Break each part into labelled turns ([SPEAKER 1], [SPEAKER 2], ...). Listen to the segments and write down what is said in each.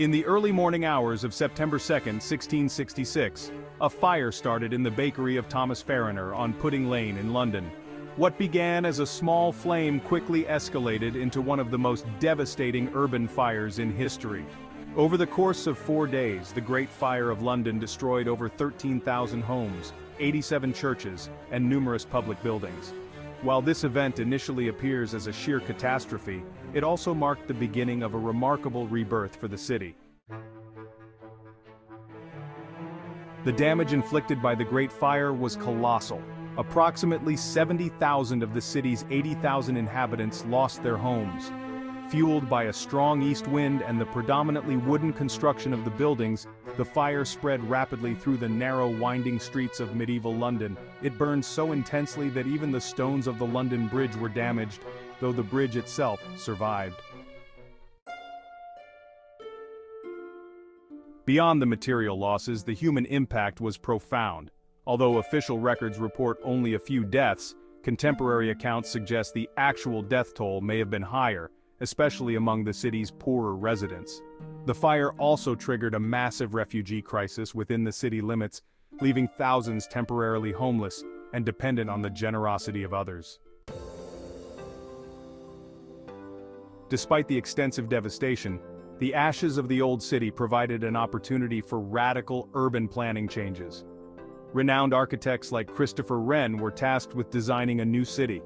[SPEAKER 1] In the early morning hours of September 2, 1666, a fire started in the bakery of Thomas Farriner on Pudding Lane in London. What began as a small flame quickly escalated into one of the most devastating urban fires in history. Over the course of 4 days, the Great Fire of London destroyed over 13,000 homes, 87 churches, and numerous public buildings. While this event initially appears as a sheer catastrophe, it also marked the beginning of a remarkable rebirth for the city. The damage inflicted by the Great Fire was colossal. Approximately 70,000 of the city's 80,000 inhabitants lost their homes. Fueled by a strong east wind and the predominantly wooden construction of the buildings, the fire spread rapidly through the narrow, winding streets of medieval London. It burned so intensely that even the stones of the London Bridge were damaged, though the bridge itself survived. Beyond the material losses, the human impact was profound. Although official records report only a few deaths, contemporary accounts suggest the actual death toll may have been higher, especially among the city's poorer residents. The fire also triggered a massive refugee crisis within the city limits, leaving thousands temporarily homeless and dependent on the generosity of others. Despite the extensive devastation, the ashes of the old city provided an opportunity for radical urban planning changes. Renowned architects like Christopher Wren were tasked with designing a new city.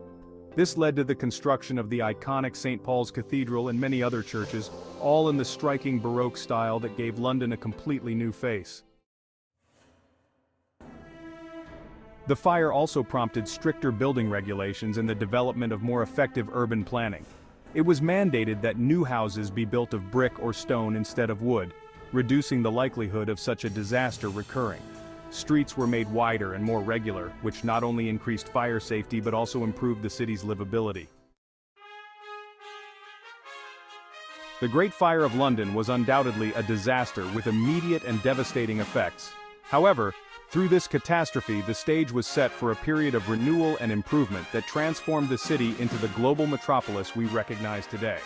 [SPEAKER 1] This led to the construction of the iconic St. Paul's Cathedral and many other churches, all in the striking Baroque style that gave London a completely new face. The fire also prompted stricter building regulations and the development of more effective urban planning. It was mandated that new houses be built of brick or stone instead of wood, reducing the likelihood of such a disaster recurring. Streets were made wider and more regular, which not only increased fire safety but also improved the city's livability. The Great Fire of London was undoubtedly a disaster with immediate and devastating effects. However, through this catastrophe, the stage was set for a period of renewal and improvement that transformed the city into the global metropolis we recognize today.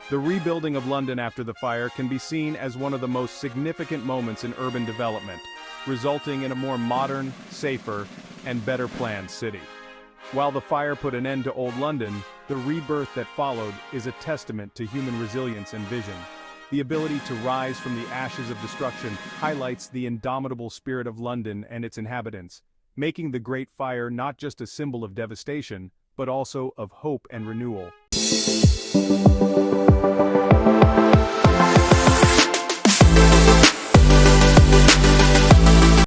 [SPEAKER 1] The rebuilding of London after the fire can be seen as one of the most significant moments in urban development, resulting in a more modern, safer, and better planned city. While the fire put an end to old London, the rebirth that followed is a testament to human resilience and vision. The ability to rise from the ashes of destruction highlights the indomitable spirit of London and its inhabitants, making the Great Fire not just a symbol of devastation, but also of hope and renewal.